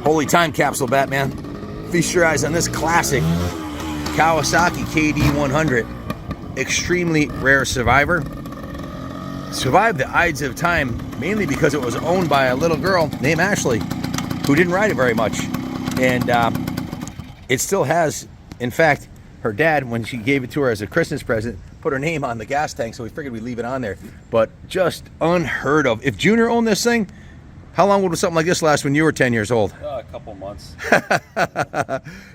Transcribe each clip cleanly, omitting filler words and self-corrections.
Holy time capsule, Batman. Feast your eyes on this classic Kawasaki KD100. Extremely rare survivor. Survived the Ides of time mainly because it was owned by a little girl named Ashley who didn't ride it very much. And it still has, in fact, her dad, when she gave it to her as a Christmas present, put her name on the gas tank, so we figured we'd leave it on there. But just unheard of. If Junior owned this thing, how long would something like this last when you were 10 years old? A couple months.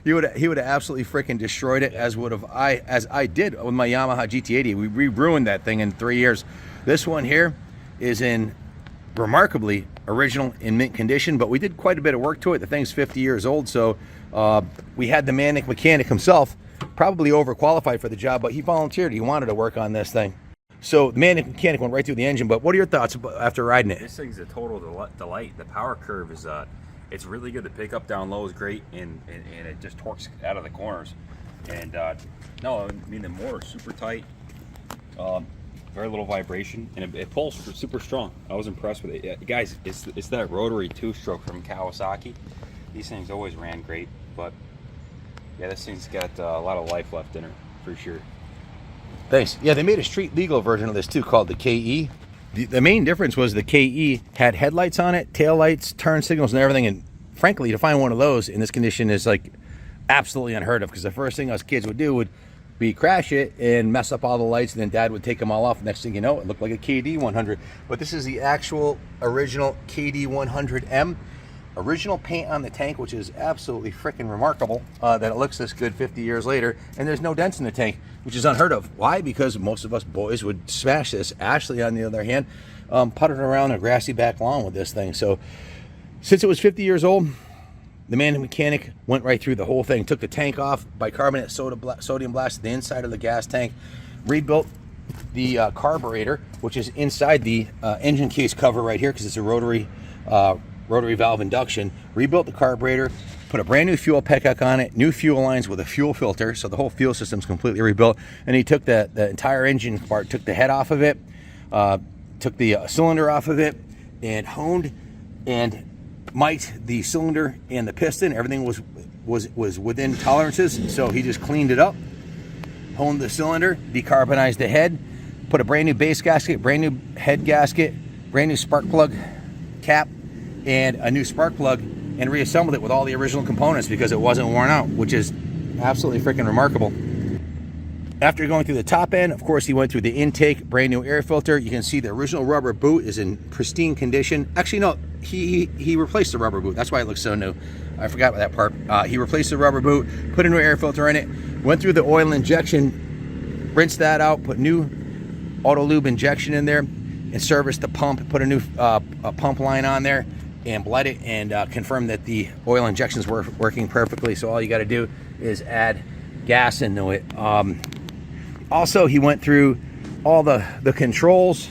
He would have absolutely freaking destroyed it, as I did with my Yamaha GT80. We ruined that thing in 3 years. This one here is in remarkably original in mint condition, but we did quite a bit of work to it. The thing's 50 years old, so we had the mechanic himself, probably overqualified for the job, but he volunteered. He wanted to work on this thing. So the mechanic went right through the engine. But what are your thoughts after riding it? This thing's a total delight. The power curve is it's really good. The pickup down low is great, and it just torques out of the corners. And no, I mean, the motor's super tight, very little vibration, and it pulls super strong. I was impressed with it. Yeah, guys, it's that rotary two-stroke from Kawasaki. These things always ran great, but yeah, this thing's got a lot of life left in her for sure. Thanks. Yeah, they made a street legal version of this too, called the KE. The main difference was the KE had headlights on it, tail lights, turn signals, and everything. And frankly, to find one of those in this condition is like absolutely unheard of, because the first thing us kids would do would be crash it and mess up all the lights, and then Dad would take them all off. Next thing you know, it looked like a KD100. But this is the actual original KD100M. Original paint on the tank, which is absolutely freaking remarkable that it looks this good 50 years later. And there's no dents in the tank, which is unheard of. Why? Because most of us boys would smash this. Ashley, on the other hand, puttered around a grassy back lawn with this thing. So since it was 50 years old, the mechanic went right through the whole thing, took the tank off, bicarbonate sodium blasted the inside of the gas tank, rebuilt the carburetor, which is inside the engine case cover right here, because it's a rotary valve induction. Rebuilt the carburetor, put a brand new fuel petcock on it, new fuel lines with a fuel filter, so the whole fuel system's completely rebuilt. And he took the entire engine part, took the head off of it, took the cylinder off of it, and honed and mic'd the cylinder and the piston. Everything was within tolerances, so he just cleaned it up, honed the cylinder, decarbonized the head, put a brand new base gasket, brand new head gasket, brand new spark plug cap, and a new spark plug, and reassembled it with all the original components because it wasn't worn out, which is absolutely freaking remarkable. After going through the top end, of course, he went through the intake, brand new air filter. You can see the original rubber boot is in pristine condition. Actually, no, he replaced the rubber boot. That's why it looks so new. I forgot about that part. He replaced the rubber boot, put a new air filter in it, went through the oil injection, rinsed that out, put new auto lube injection in there, and serviced the pump, put a new pump line on there, and bled it, and confirmed that the oil injections were working perfectly. So all you got to do is add gas into it. Also, he went through all the controls,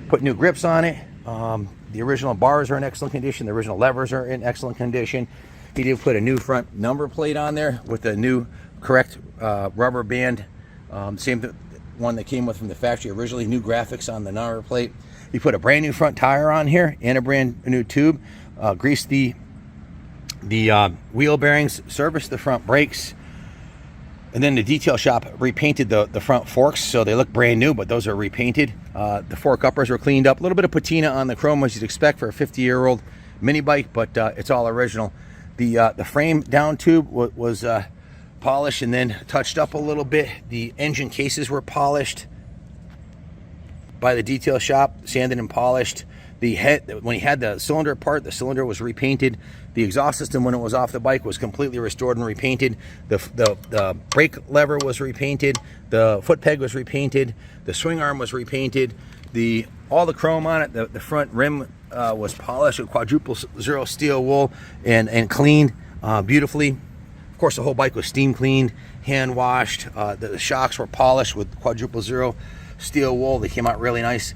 put new grips on it. The original bars are in excellent condition. The original levers are in excellent condition. He did put a new front number plate on there with a new correct rubber band, same one that came with from the factory originally. New graphics on the number plate. He put a brand new front tire on here and a brand new tube. Greased the wheel bearings, serviced the front brakes, and then the detail shop repainted the front forks, so they look brand new, but those are repainted. The fork uppers were cleaned up. A little bit of patina on the chrome, as you'd expect for a 50-year-old mini bike, but it's all original. The frame down tube was polished and then touched up a little bit. The engine cases were polished by the detail shop, sanded and polished. The head, when he had the cylinder apart, the cylinder was repainted. The exhaust system, when it was off the bike, was completely restored and repainted. The brake lever was repainted. The foot peg was repainted. The swing arm was repainted. All the chrome on it, the front rim was polished with quadruple zero steel wool and cleaned beautifully. Of course, the whole bike was steam cleaned, hand washed. The shocks were polished with quadruple zero steel wool. They came out really nice.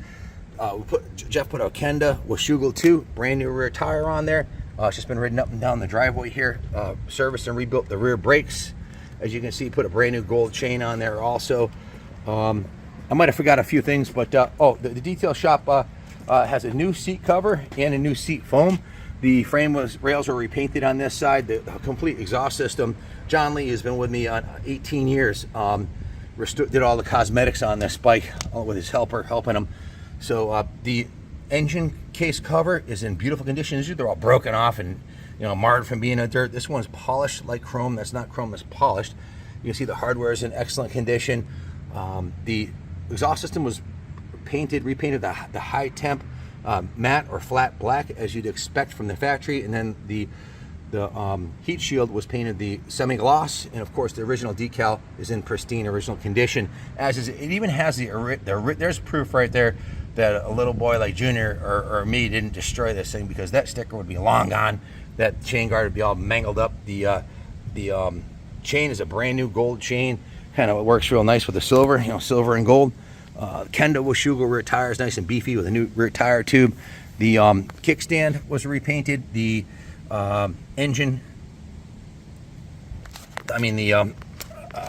Jeff put a Kenda Washougal 2 brand new rear tire on there. It's just been ridden up and down the driveway here. Serviced and rebuilt the rear brakes. As you can see, put a brand new gold chain on there also. I might have forgot a few things, but the detail shop has a new seat cover and a new seat foam. The rails were repainted on this side. The complete exhaust system. John Lee has been with me on 18 years. Did all the cosmetics on this bike with his helper helping him. So the engine case cover is in beautiful condition. They're all broken off and marred from being in dirt. This one's polished like chrome. That's not chrome, that's polished. You can see the hardware is in excellent condition. The exhaust system was repainted the high temp matte or flat black as you'd expect from the factory, and then the heat shield was painted the semi-gloss, and of course the original decal is in pristine original condition, as is. It even has there's proof right there that a little boy like Junior or me didn't destroy this thing, because that sticker would be long gone. That chain guard would be all mangled up. The chain is a brand new gold chain. Kind of works real nice with the silver, silver and gold. Kendo Washugo rear tires, nice and beefy with a new rear tire tube. The kickstand was repainted. The engine,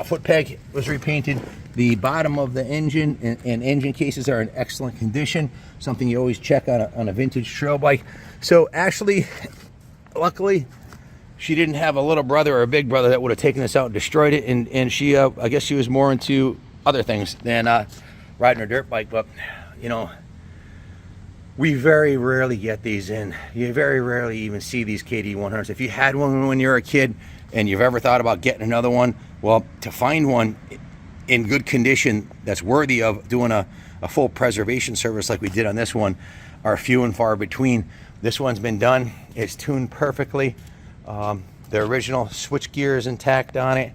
foot peg was repainted. The bottom of the engine and engine cases are in excellent condition, something you always check on a vintage trail bike. So Ashley, luckily, she didn't have a little brother or a big brother that would have taken this out and destroyed it, and she, I guess she was more into other things than riding her dirt bike. But we very rarely get these in. You very rarely even see these KD100s. If you had one when you were a kid and you've ever thought about getting another one, well, to find one in good condition that's worthy of doing a full preservation service like we did on this one are few and far between. This one's been done. It's tuned perfectly. The original switch gear is intact on it.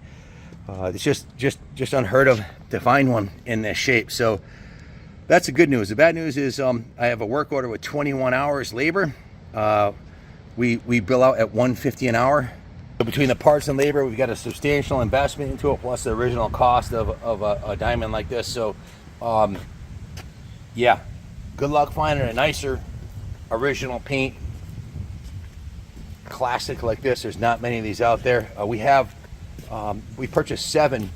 It's just unheard of to find one in this shape. So that's the good news. The bad news is I have a work order with 21 hours labor. We bill out at $150 an hour. So between the parts and labor, we've got a substantial investment into it, plus the original cost of a diamond like this. So yeah, good luck finding a nicer original paint classic like this. There's not many of these out there. We purchased 7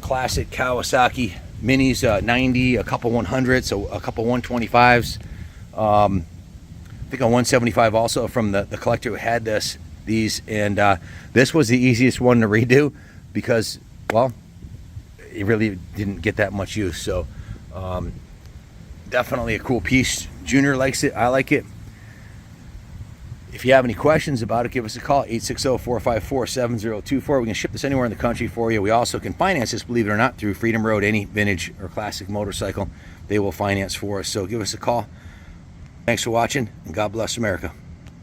classic Kawasaki minis, 90, a couple 100, so a couple 125s. I think a 175 also from the collector who had these, and this was the easiest one to redo because, well, it really didn't get that much use. So definitely a cool piece. Junior likes it. I like it. If you have any questions about it, give us a call, 860-454-7024. We can ship this anywhere in the country for you. We also can finance this, believe it or not, through Freedom Road, any vintage or classic motorcycle. They will finance for us. So give us a call. Thanks for watching, and God bless America.